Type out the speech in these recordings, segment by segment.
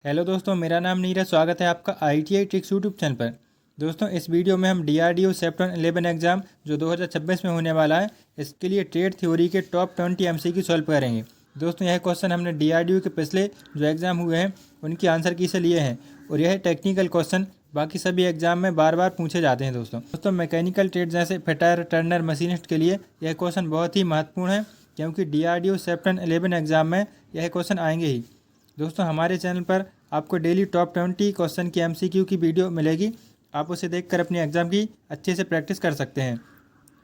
Hello दोस्तों, मेरा नाम नीरज। स्वागत है आपका ITI ट्रिक्स यूट्यूब चैनल पर। दोस्तों, इस वीडियो में हम DRDO सेप्टेम्बर 11 एग्ज़ाम जो 2026 में होने वाला है, इसके लिए ट्रेड थ्योरी के टॉप 20 MCQ सॉल्व करेंगे। दोस्तों, यह क्वेश्चन हमने DRDO के पिछले जो एग्ज़ाम हुए हैं उनकी आंसर की से लिए हैं और यह टेक्निकल क्वेश्चन बाकी सभी एग्जाम में बार बार पूछे जाते हैं। दोस्तों मैकेनिकल ट्रेड जैसे फिटर, टर्नर, मशीनिस्ट के लिए यह क्वेश्चन बहुत ही महत्वपूर्ण है, क्योंकि DRDO सेप्टेम्बर 11 एग्ज़ाम में यह क्वेश्चन आएंगे ही। दोस्तों, हमारे चैनल पर आपको डेली टॉप 20 क्वेश्चन की MCQ की वीडियो मिलेगी। आप उसे देखकर अपनी एग्ज़ाम की अच्छे से प्रैक्टिस कर सकते हैं।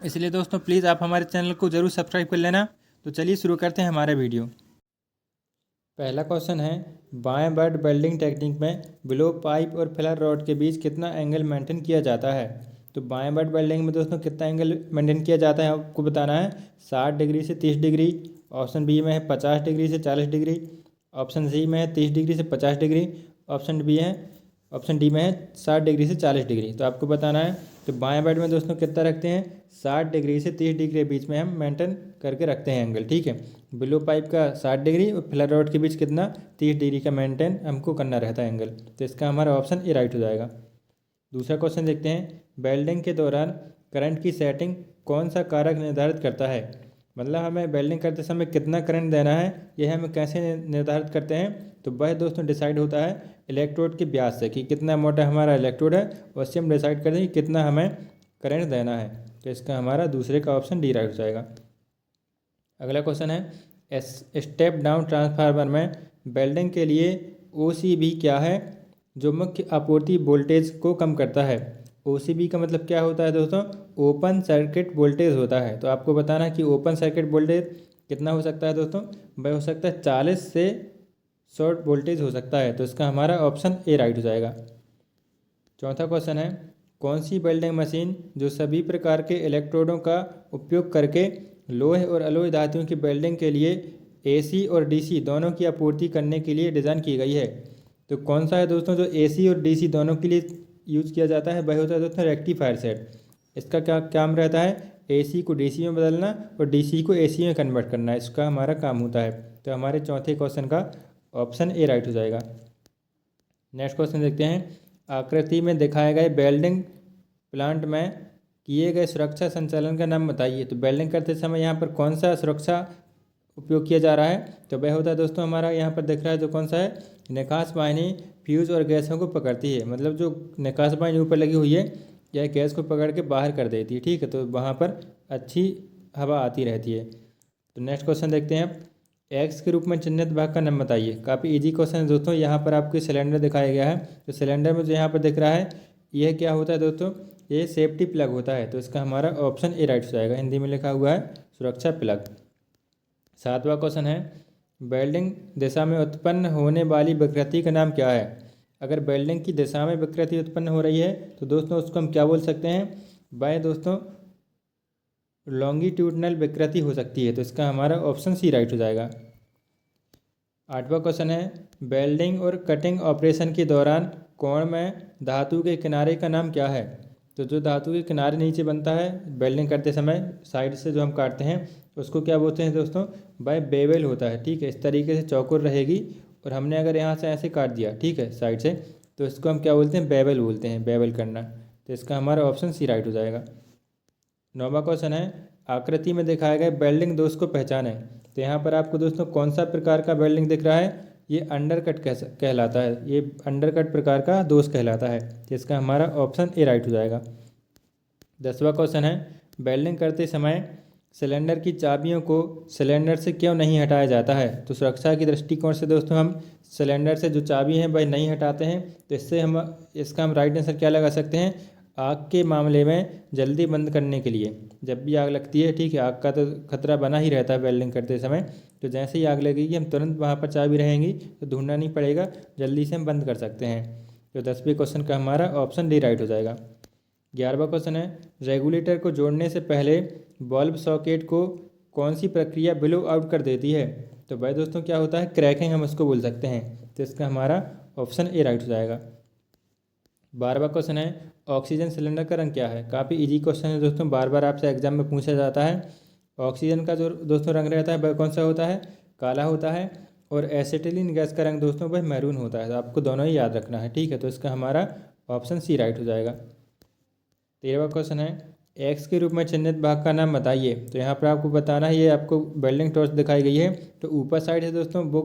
इसलिए दोस्तों प्लीज़ आप हमारे चैनल को ज़रूर सब्सक्राइब कर लेना। तो चलिए शुरू करते हैं हमारा वीडियो। पहला क्वेश्चन है, बाएं बट वेल्डिंग टेक्निक में बिलो पाइप और फिलर रॉड के बीच कितना एंगल मेंटेन किया जाता है। तो बाएं बट वेल्डिंग में दोस्तों कितना एंगल मेंटेन किया जाता है आपको बताना है। 60 डिग्री से 30 डिग्री। ऑप्शन बी में है 50 डिग्री से 40 डिग्री। ऑप्शन सी में है 30 डिग्री से 50 डिग्री। ऑप्शन डी में है 60 डिग्री से 40 डिग्री। तो आपको बताना है। तो बाएं बेड में दोस्तों कितना रखते हैं, 60 डिग्री से 30 डिग्री के बीच में हम मेंटेन करके रखते हैं एंगल। ठीक है, बिलो पाइप का 60 डिग्री और फिलर रॉड के बीच कितना, 30 डिग्री का मेंटेन हमको करना रहता है एंगल। तो इसका हमारा ऑप्शन ए राइट हो जाएगा। दूसरा क्वेश्चन देखते हैं, वेल्डिंग के दौरान करंट की सेटिंग कौन सा कारक निर्धारित करता है। मतलब हमें वेल्डिंग करते समय कितना करंट देना है, यह हम कैसे निर्धारित करते हैं। तो वह दोस्तों डिसाइड होता है इलेक्ट्रोड के व्यास से, कि कितना मोटा हमारा इलेक्ट्रोड है, उससे हम डिसाइड करते हैं कि कितना हमें करंट देना है। तो इसका हमारा दूसरे का ऑप्शन डी राइट हो जाएगा। अगला क्वेश्चन है, स्टेप डाउन ट्रांसफार्मर में वेल्डिंग के लिए OCB क्या है जो मुख्य आपूर्ति वोल्टेज को कम करता है। OCB का मतलब क्या होता है दोस्तों, ओपन सर्किट वोल्टेज होता है। तो आपको बताना है कि ओपन सर्किट वोल्टेज कितना हो सकता है दोस्तों, वह हो सकता है 40 से 100 वोल्टेज हो सकता है। तो इसका हमारा ऑप्शन ए राइट हो जाएगा। चौथा क्वेश्चन है, कौन सी वेल्डिंग मशीन जो सभी प्रकार के इलेक्ट्रोडों का उपयोग करके लोहे और अलॉय धातुओं की वेल्डिंग के लिए AC और DC दोनों की आपूर्ति करने के लिए डिज़ाइन की गई है। तो कौन सा है दोस्तों जो AC और DC दोनों के लिए यूज़ किया जाता है, वह होता है दोस्तों रेक्टिफायर सेट। इसका क्या काम रहता है, AC को DC में बदलना और DC को AC में कन्वर्ट करना, इसका हमारा काम होता है। तो हमारे चौथे क्वेश्चन का ऑप्शन ए राइट हो जाएगा। नेक्स्ट क्वेश्चन देखते हैं, आकृति में दिखाए गए वेल्डिंग प्लांट में किए गए सुरक्षा संचालन का नाम बताइए। तो वेल्डिंग करते समय यहाँ पर कौन सा सुरक्षा उपयोग किया जा रहा है। तो वह होता है दोस्तों हमारा यहाँ पर दिख रहा है जो कौन सा है, निकास वाहिनी फ्यूज और गैसों को पकड़ती है। मतलब जो निकास वाहिनी ऊपर लगी हुई है, यह गैस को पकड़ के बाहर कर देती है। ठीक है, तो वहाँ पर अच्छी हवा आती रहती है। तो नेक्स्ट क्वेश्चन देखते हैं, एक्स के रूप में चिन्हित भाग का नाम बताइए। काफ़ी इजी क्वेश्चन है दोस्तों। यहाँ पर आपको सिलेंडर दिखाया गया है। तो सिलेंडर में जो यहाँ पर दिख रहा है, यह क्या होता है दोस्तों, ये सेफ्टी प्लग होता है। तो इसका हमारा ऑप्शन ए राइट हो जाएगा। हिंदी में लिखा हुआ है सुरक्षा प्लग। सातवां क्वेश्चन है, वेल्डिंग दिशा में उत्पन्न होने वाली विकृति का नाम क्या है। अगर वेल्डिंग की दिशा में विकृति उत्पन्न हो रही है तो दोस्तों उसको हम क्या बोल सकते हैं, वह दोस्तों लॉन्गिट्यूडनल विकृति हो सकती है। तो इसका हमारा ऑप्शन सी राइट हो जाएगा। आठवां क्वेश्चन है, वेल्डिंग और कटिंग ऑपरेशन के दौरान कोण में धातु के किनारे का नाम क्या है। तो जो धातु के किनारे नीचे बनता है वेल्डिंग करते समय, साइड से जो हम काटते हैं, उसको क्या बोलते हैं दोस्तों, वह बेवल होता है। ठीक है, इस तरीके से चौकोर रहेगी और हमने अगर यहाँ से ऐसे काट दिया, ठीक है, साइड से, तो इसको हम क्या बोलते हैं, बेवल बोलते हैं, बेवल करना। तो इसका हमारा ऑप्शन सी राइट हो जाएगा। नौवां क्वेश्चन है, आकृति में दिखाए गए वेल्डिंग दोष को पहचानें। तो यहाँ पर आपको दोस्तों कौन सा प्रकार का वेल्डिंग दिख रहा है, ये अंडरकट कहलाता है। ये अंडरकट प्रकार का दोष कहलाता है। तो इसका हमारा ऑप्शन ए राइट हो जाएगा। 10वां क्वेश्चन है, वेल्डिंग करते समय सिलेंडर की चाबियों को सिलेंडर से क्यों नहीं हटाया जाता है। तो सुरक्षा की दृष्टिकोण से दोस्तों हम सिलेंडर से जो चाबी हैं वह नहीं हटाते हैं। तो इसका हम राइट आंसर क्या लगा सकते हैं, आग के मामले में जल्दी बंद करने के लिए। जब भी आग लगती है, ठीक है, आग का तो खतरा बना ही रहता है वेल्डिंग करते समय। तो जैसे ही आग लगेगी हम तुरंत वहाँ पर चाबी रहेंगी तो ढूंढना नहीं पड़ेगा, जल्दी से हम बंद कर सकते हैं। तो 10वें क्वेश्चन का हमारा ऑप्शन डी राइट हो जाएगा। 11वां क्वेश्चन है, रेगुलेटर को जोड़ने से पहले बल्ब सॉकेट को कौन सी प्रक्रिया ब्लो आउट कर देती है। तो भाई दोस्तों क्या होता है, क्रैकिंग हम उसको बोल सकते हैं। तो इसका हमारा ऑप्शन ए राइट हो जाएगा। 12वां क्वेश्चन है, ऑक्सीजन सिलेंडर का रंग क्या है। काफ़ी इजी क्वेश्चन है दोस्तों, बार बार आपसे एग्जाम में पूछा जाता है। ऑक्सीजन का जो दोस्तों रंग रहता है वह कौन सा होता है, काला होता है। और एसिटिलीन गैस का रंग दोस्तों वह मैरून होता है। तो आपको दोनों ही याद रखना है, ठीक है। तो इसका हमारा ऑप्शन सी राइट हो जाएगा। 13वां क्वेश्चन है, एक्स के रूप में चिन्हित भाग का नाम बताइए। तो यहाँ पर आपको बताना है, ये आपको वेल्डिंग टॉर्च दिखाई गई है। तो ऊपर साइड है दोस्तों वो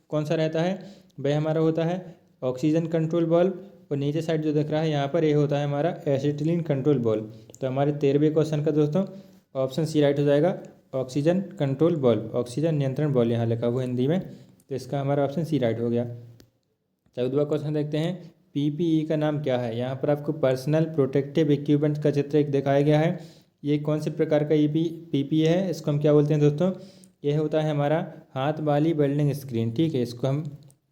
कौन सा रहता है, वह हमारा होता है ऑक्सीजन कंट्रोल बल्ब, और नीचे साइड जो दिख रहा है यहाँ पर ये होता है हमारा एसिटिलीन कंट्रोल बल्ब। तो हमारे 13वें क्वेश्चन का दोस्तों ऑप्शन सी राइट हो जाएगा, ऑक्सीजन कंट्रोल बल्ब, ऑक्सीजन नियंत्रण बल्ब यहाँ लिखा हुआ हिंदी में। तो इसका हमारा ऑप्शन सी राइट हो गया। 14वां क्वेश्चन देखते हैं, पीपीई का नाम क्या है। यहाँ पर आपको पर्सनल प्रोटेक्टिव इक्विपमेंट का चित्र एक दिखाया गया है। ये कौन से प्रकार का पीपीई है, इसको हम क्या बोलते हैं दोस्तों, ये होता है हमारा हाथ वाली वेल्डिंग स्क्रीन, ठीक है। इसको हम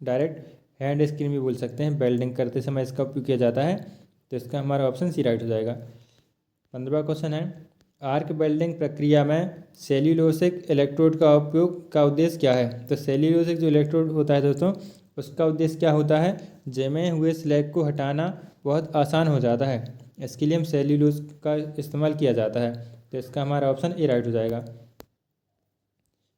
डायरेक्ट हैंड स्क्रीन भी बोल सकते हैं, वेल्डिंग करते समय इसका उपयोग किया जाता है। तो इसका हमारा ऑप्शन सी राइट हो जाएगा। 15वां क्वेश्चन है, आर्क वेल्डिंग प्रक्रिया में सेल्यूलोसिक इलेक्ट्रोड का उपयोग का उद्देश्य क्या है। तो सेल्यूलोसिक जो इलेक्ट्रोड होता है दोस्तों, उसका उद्देश्य क्या होता है, जमे हुए स्लैग को हटाना बहुत आसान हो जाता है, इसके लिए हम सेल्यूलोज का इस्तेमाल किया जाता है। तो इसका हमारा ऑप्शन ए राइट हो जाएगा।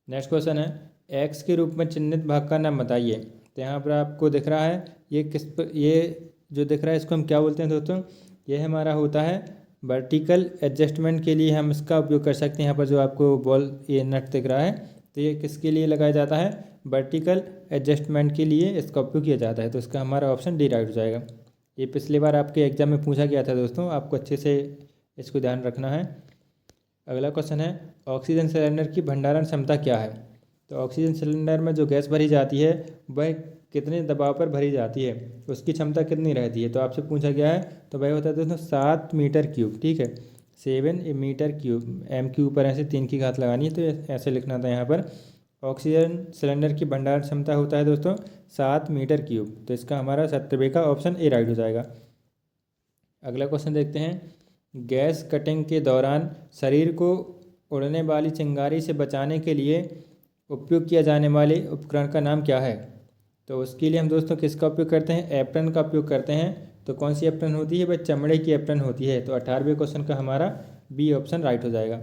नेक्स्ट क्वेश्चन है, एक्स के रूप में चिन्हित भाग का नाम बताइए। तो यहाँ पर आपको दिख रहा है ये जो दिख रहा है इसको हम क्या बोलते हैं दोस्तों, ये हमारा होता है वर्टिकल एडजस्टमेंट के लिए हम इसका उपयोग कर सकते हैं। यहाँ पर जो आपको बॉल ये नट दिख रहा है, तो ये किसके लिए लगाया जाता है, वर्टिकल एडजस्टमेंट के लिए इसका उपयोग किया जाता है। तो इसका हमारा ऑप्शन डी राइट हो जाएगा। ये पिछली बार आपके एग्जाम में पूछा गया था दोस्तों, आपको अच्छे से इसको ध्यान रखना है। अगला क्वेश्चन है, ऑक्सीजन सिलेंडर की भंडारण क्षमता क्या है। तो ऑक्सीजन सिलेंडर में जो गैस भरी जाती है वह कितने दबाव पर भरी जाती है, उसकी क्षमता कितनी रहती है। तो आपसे पूछा गया है, तो वह होता है दोस्तों 7 मीटर क्यूब, ठीक है। 7 मीटर क्यूब, एम के ऊपर ऐसे 3 की घात लगानी है, तो ऐसे लिखना था यहाँ पर। ऑक्सीजन सिलेंडर की भंडारण क्षमता होता है दोस्तों 7 मीटर क्यूब। तो इसका हमारा 17वें का ऑप्शन ए राइट हो जाएगा। अगला क्वेश्चन देखते हैं, गैस कटिंग के दौरान शरीर को उड़ने वाली चिंगारी से बचाने के लिए उपयोग किया जाने वाले उपकरण का नाम क्या है। तो उसके लिए हम दोस्तों किसका उपयोग करते हैं, एप्रन का उपयोग करते हैं। तो कौन सी एप्रन होती है, वह चमड़े की एप्रन होती है। तो 18वें क्वेश्चन का हमारा बी ऑप्शन राइट हो जाएगा।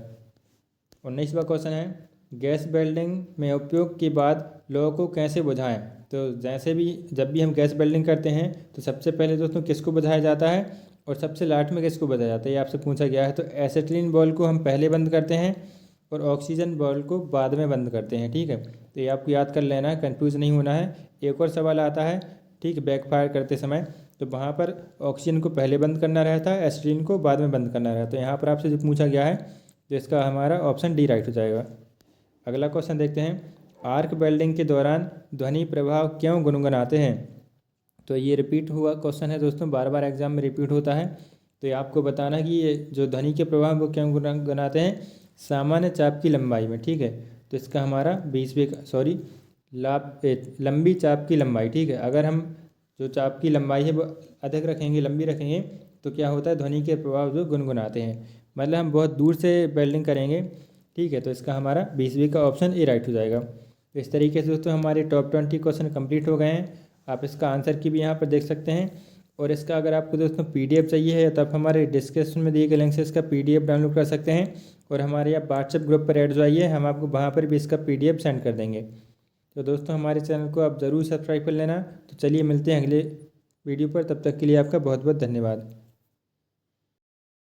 19वां क्वेश्चन है, गैस वेल्डिंग में उपयोग के बाद लोहे को कैसे बुझाएं। तो जैसे भी जब भी हम गैस वेल्डिंग करते हैं तो सबसे पहले दोस्तों किसको बुझाया जाता है और सबसे लास्ट में किसको बुझाया जाता है, ये आपसे पूछा गया है। तो एसिटिलीन बॉल को हम पहले बंद करते हैं और ऑक्सीजन बॉल को बाद में बंद करते हैं, ठीक है। तो ये आपको याद कर लेना है, कंफ्यूज नहीं होना है। एक और सवाल आता है, ठीक, बैकफायर करते समय, तो वहाँ पर ऑक्सीजन को पहले बंद करना रहता है, एसिटिलीन को बाद में बंद करना रहता है। तो यहाँ पर आपसे जो पूछा गया है, तो इसका हमारा ऑप्शन डी राइट हो जाएगा। अगला क्वेश्चन देखते हैं, आर्क वेल्डिंग के दौरान ध्वनि प्रभाव क्यों गुनगुनाते हैं। तो ये रिपीट हुआ क्वेश्चन है दोस्तों, बार बार एग्जाम में रिपीट होता है। तो ये आपको बताना कि ये जो ध्वनि के प्रभाव वो क्यों गुनगुनाते हैं, सामान्य चाप की लंबाई में, ठीक है। तो इसका हमारा 20वें लंबी चाप की लंबाई, ठीक है। अगर हम जो चाप की लंबाई है वो अधिक रखेंगे, लंबी रखेंगे, तो क्या होता है, ध्वनि के प्रभाव जो गुनगुनाते हैं, मतलब हम बहुत दूर से वेल्डिंग करेंगे, ठीक है। तो इसका हमारा 20वें का ऑप्शन ए राइट हो जाएगा। तो इस तरीके से दोस्तों हमारे टॉप 20 क्वेश्चन कंप्लीट हो गए हैं। आप इसका आंसर की भी यहाँ पर देख सकते हैं, और इसका अगर आपको दोस्तों पीडीएफ चाहिए है तो आप हमारे डिस्क्रिप्शन में दिए गए लिंक से इसका पीडीएफ डाउनलोड कर सकते हैं, और हमारे यहाँ व्हाट्सएप ग्रुप पर ऐड हो जाइए, हम आपको वहाँ पर भी इसका पीडीएफ सेंड कर देंगे। तो दोस्तों हमारे चैनल को आप ज़रूर सब्सक्राइब कर लेना। तो चलिए मिलते हैं अगले वीडियो पर, तब तक के लिए आपका बहुत बहुत धन्यवाद।